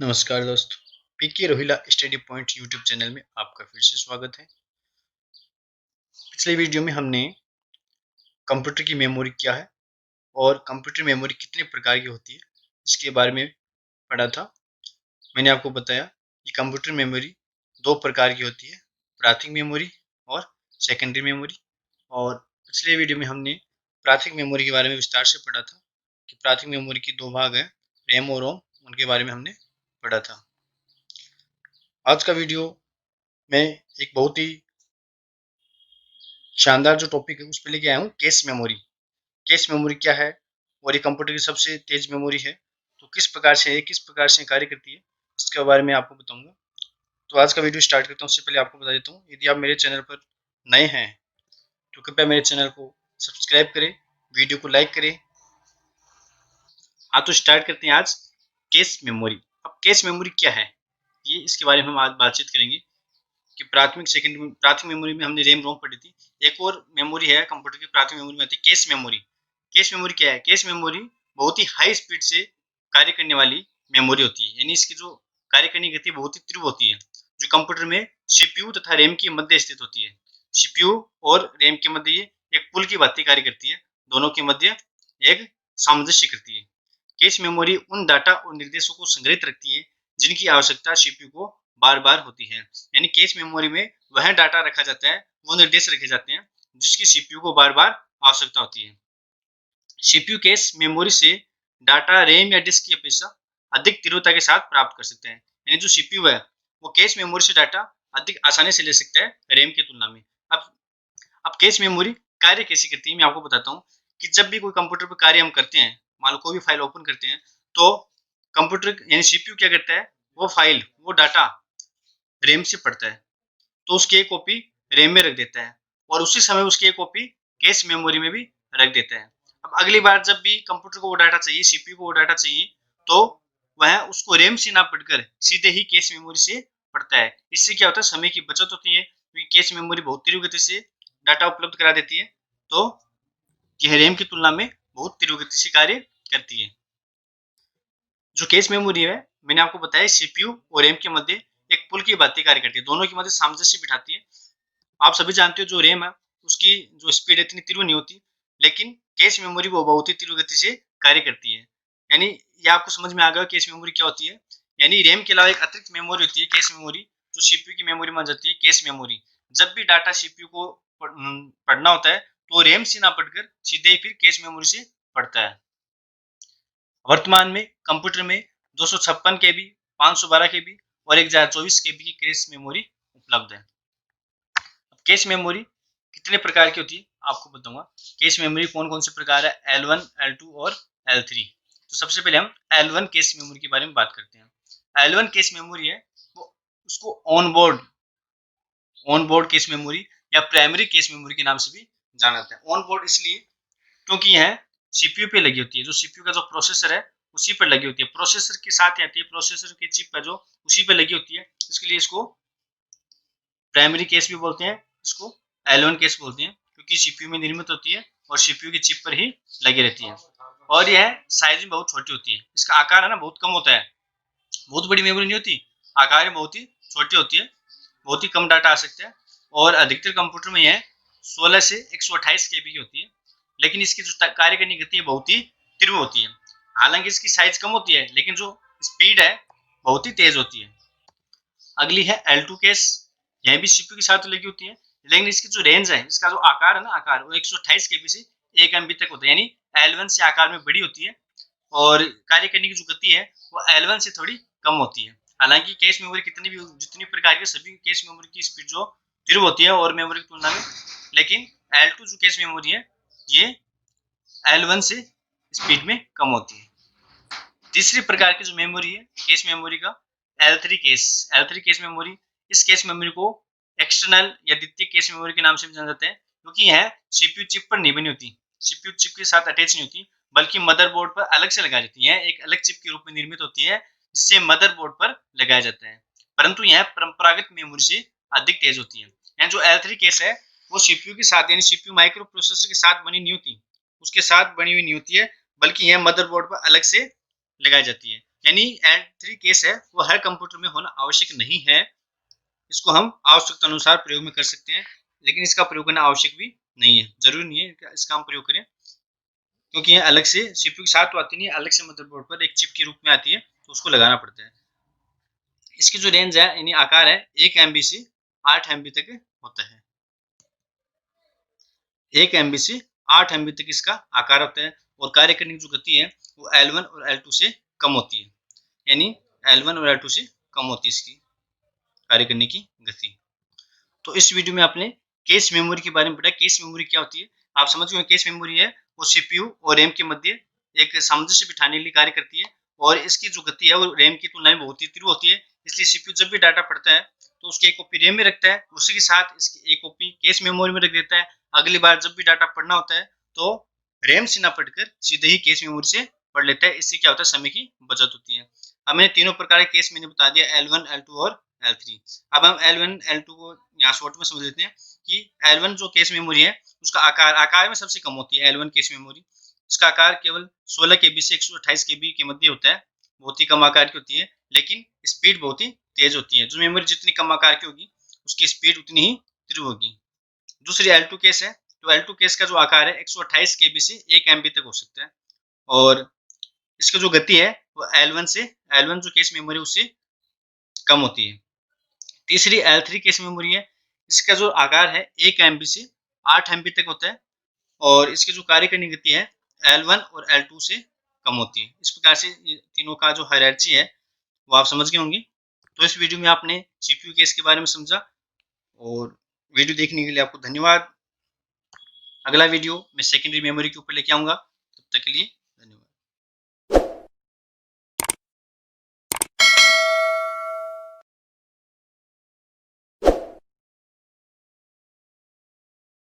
नमस्कार दोस्तों, PK Rohila study point YouTube channel में आपका फिर से स्वागत है। पिछले वीडियो में हमने कंप्यूटर की मेमोरी क्या है और कंप्यूटर मेमोरी कितने प्रकार की होती है इसके बारे में पढ़ा था। मैंने आपको बताया कि कंप्यूटर मेमोरी दो प्रकार की होती है, प्राथमिक मेमोरी और सेकेंडरी मेमोरी। और पिछले वीडियो में हमने प्राथमिक मेमोरी के बारे में विस्तार से पढ़ा था कि प्राथमिक मेमोरी के दो भाग हैं, रैम और रोम, उनके बारे में हमने पढ़ा था। आज का वीडियो में एक बहुत ही शानदार जो टॉपिक है उस पर लेके आया हूँ, कैश मेमोरी। कैश मेमोरी क्या है और ये कंप्यूटर की सबसे तेज मेमोरी है, तो किस प्रकार से है, किस प्रकार से कार्य करती है, इसके बारे में आपको बताऊंगा। तो आज का वीडियो स्टार्ट करता हूँ। उससे पहले आपको बता देता हूँ, यदि आप मेरे चैनल पर नए हैं तो कृपया मेरे चैनल को सब्सक्राइब करें, वीडियो को लाइक करें। हाँ, तो स्टार्ट करते हैं आज कैश मेमोरी। अब कैश मेमोरी क्या है, ये इसके बारे में हम आज बातचीत करेंगे कि प्राथमिक मेमोरी में हमने रैम रोम पढ़ी थी। एक और मेमोरी है कंप्यूटर की प्राथमिक मेमोरी में आती है कैश मेमोरी। कैश मेमोरी क्या है? कैश मेमोरी बहुत ही हाई स्पीड से कार्य करने वाली मेमोरी होती है, यानी इसकी जो कार्य करने की गति बहुत ही तीव्र होती है, जो कंप्यूटर में सीपीयू तथा रैम के मध्य स्थित होती है। सीपीयू और रैम के मध्य ये एक पुल की भांति कार्य करती है, दोनों के मध्य एक सामंजस्य करती है। कैश मेमोरी उन डाटा और निर्देशों को संग्रहित रखती है जिनकी आवश्यकता सीपीयू को बार बार होती है। यानी कैश मेमोरी में वह डाटा रखा जाता है, वो निर्देश रखे जाते हैं जिसकी सीपीयू को बार बार आवश्यकता होती है। सीपीयू कैश मेमोरी से डाटा रैम या डिस्क की अपेक्षा अधिक तीव्रता के साथ प्राप्त कर सकते हैं। यानी जो सीपीयू है वो कैश मेमोरी से डाटा अधिक आसानी से ले सकता है रैम की तुलना में। अब कैश मेमोरी कार्य कैसे करती है मैं आपको बताता हूँ कि जब भी कोई कंप्यूटर पर कार्य हम करते हैं, मान लो कोई भी फाइल ओपन करते हैं, तो कंप्यूटर यानी सीपीयू क्या करता है, वो फाइल वो डाटा रैम से पढ़ता है, तो उसकी एक कॉपी रैम में रख देता है और उसी समय उसकी एक कॉपी कैश मेमोरी में भी रख देता है। अब अगली बार जब भी कंप्यूटर को वो डाटा चाहिए, सीपीयू को वो डाटा चाहिए, तो वह उसको रैम से ना पढ़कर सीधे ही कैश मेमोरी से पढ़ता है। इससे क्या होता है, समय की बचत होती है क्योंकि कैश मेमोरी बहुत तीव्र गति से डाटा उपलब्ध करा देती है, तो यह रैम की तुलना में बहुत तीव्र गति से कार्य करती है। जो कैश मेमोरी है, मैंने आपको बताया सीपीयू और रैम के मध्य एक पुल की भांति कार्य करती है, दोनों के मध्य सामंजस्य बिठाती है। आप सभी जानते हो जो रैम है उसकी जो स्पीड इतनी तीव्र नहीं होती, लेकिन कैश मेमोरी वो बहुत ही तीव्र गति से कार्य करती है। यानी ये आपको समझ में आ गया कैश मेमोरी क्या होती है। यानी रैम के अलावा एक अतिरिक्त मेमोरी होती है कैश मेमोरी, जो सीपीयू की मेमोरी मान जाती है कैश मेमोरी। जब भी डाटा सीपीयू को पढ़ना होता है तो रैम से ना पढ़कर सीधे ही फिर कैश मेमोरी से पढ़ता है। वर्तमान में कंप्यूटर में 256 केबी, 512 केबी और 1024 केबी की कैश मेमोरी उपलब्ध है। अब कैश मेमोरी कितने प्रकार की होती है आपको बताऊंगा। कैश मेमोरी कौन कौन से प्रकार है, L1, L2 और L3। तो सबसे पहले हम L1 कैश मेमोरी के बारे में बात करते हैं। L1 कैश मेमोरी है वो उसको ऑन बोर्ड कैश मेमोरी या प्राइमरी कैश मेमोरी के नाम से भी जाना जाता है। ऑन बोर्ड इसलिए क्योंकि यह सीपीयू पे लगी होती है, जो सीपीयू का जो प्रोसेसर है उसी पर लगी होती है, प्रोसेसर के साथ आती है, प्रोसेसर की चिप है जो उसी पर लगी होती है, इसके लिए इसको प्राइमरी केस भी बोलते हैं, इसको L1 केस बोलते हैं क्योंकि सीपीयू में निर्मित होती है और सीपीयू की चिप पर ही लगी रहती है। और यह साइज में बहुत छोटी होती है, इसका आकार है ना बहुत कम होता है, बहुत बड़ी मेमोरी नहीं होती, आकार में बहुत ही छोटी होती है, बहुत ही कम डाटा आ सकता है। और अधिकतर कंप्यूटर में यह 16 से 128 केबी की होती है, लेकिन इसकी जो कार्य करने की गति है बहुत ही तीव्र होती है। हालांकि इसकी साइज कम होती है लेकिन जो स्पीड है बहुत ही तेज होती है। अगली है L2 केस, यह भी सीपीयू के साथ लगी होती है, लेकिन इसकी जो रेंज है, इसका जो आकार है ना, आकार वो 128 केबी से 1 एमबी तक होता है, यानी L1 से आकार में बड़ी होती है और कार्य करने की जो गति है वो L1 से थोड़ी कम होती है। हालांकि कैश मेमोरी कितनी भी जितनी प्रकार के सभी कैश मेमोरी की स्पीड जो तीव्र होती है और मेमोरी की तुलना में, लेकिन L2 जो कैश मेमोरी है ये L1 से स्पीड में कम होती है। तीसरी प्रकार की जो मेमोरी है कैश मेमोरी का, L3 case. L3 case memory, इस केस मेमोरी को एक्सटर्नल या द्वितीयक केस मेमोरी के नाम से भी जाना जाता है क्योंकि यह सीपीयू चिप पर नहीं बनी होती, सीपीयू चिप के साथ अटैच नहीं होती, बल्कि मदरबोर्ड पर अलग से लगाई जाती है, एक अलग चिप के रूप में निर्मित होती है जिसे मदरबोर्ड पर लगाया जाता है। परंतु यह परंपरागत मेमोरी से अधिक तेज होती है। यानी जो L3 केस है वो सीपीयू के साथ यानी सीपीयू माइक्रो प्रोसेसर के साथ बनी नहीं होती, उसके साथ बनी हुई नहीं होती है, बल्कि यह मदरबोर्ड पर अलग से लगाई जाती है। यानी L3 केस है वो हर कंप्यूटर में होना आवश्यक नहीं है, इसको हम आवश्यकता अनुसार प्रयोग में कर सकते हैं, लेकिन इसका प्रयोग करना आवश्यक भी नहीं है, जरूरी नहीं है इसका हम प्रयोग करें, क्योंकि ये अलग से सीपीयू के साथ तो आती नहीं है, अलग से मदरबोर्ड पर एक चिप के रूप में आती है, तो उसको लगाना पड़ता है। इसकी जो रेंज है यानी आकार है 1 MB से 8 MB तक होता है। 1 MB से 8 MB तक इसका आकार होता है, और कार्य करने की जो गति है वो L1 और L2 से कम होती है, यानी L1 और L2 से कम होती है इसकी कार्य करने की गति। तो इस वीडियो में आपने केस मेमोरी के बारे में पढ़ा। केस मेमोरी क्या होती है आप समझ गए। केस मेमोरी है वो सीपीयू और रैम के मध्य एक सामंजस्य बिठाने के लिए कार्य करती है, और इसकी जो गति है वो रैम की तुलना में बहुत ही तीव्र होती है। इसलिए सीपीयू जब भी डाटा पढ़ता है तो उसकी एक कॉपी रैम में रखता है, उसी के साथ इसकी एक कॉपी केस मेमोरी में रख देता है। अगली बार जब भी डाटा पढ़ना होता है तो रैम से ना पढ़कर सीधे ही केस मेमोरी से पढ़ लेता है। इससे क्या होता है, समय की बचत होती है। अब मैंने तीनों प्रकार के केस मैंने बता दिया, L1, L2 और L3। अब हम L1, L2 को यहाँ शॉर्ट में समझ लेते हैं कि L1 जो केस मेमोरी है उसका आकार में सबसे कम होती है। L1 केस मेमोरी, इसका आकार केवल 16 KB से 128 KB के मध्य होता है, बहुत ही कम आकार की होती है, लेकिन स्पीड बहुत ही तेज होती है। जो मेमोरी जितनी कम आकार की होगी उसकी स्पीड उतनी ही तीव्र होगी। दूसरी L2 केस है, तो L2 केस का जो आकार है 128 KB से 1 MB तक हो सकता है, और इसकी जो गति है वो L1 जो केस मेमोरी उससे कम होती है। तीसरी L3 केस मेमोरी है, इसका जो आकार है 1 MB से 8 MB तक होता है, और इसकी जो कार्य करने की गति है L1 और L2 से कम होती है। इस प्रकार से ये तीनों का जो हायरार्ची है वो आप समझ गए होंगे। तो इस वीडियो में आपने सीपीयू केस के बारे में समझा, और वीडियो देखने के लिए आपको धन्यवाद। अगला वीडियो मैं सेकेंडरी मेमोरी के ऊपर लेके आऊंगा, तब तक के लिए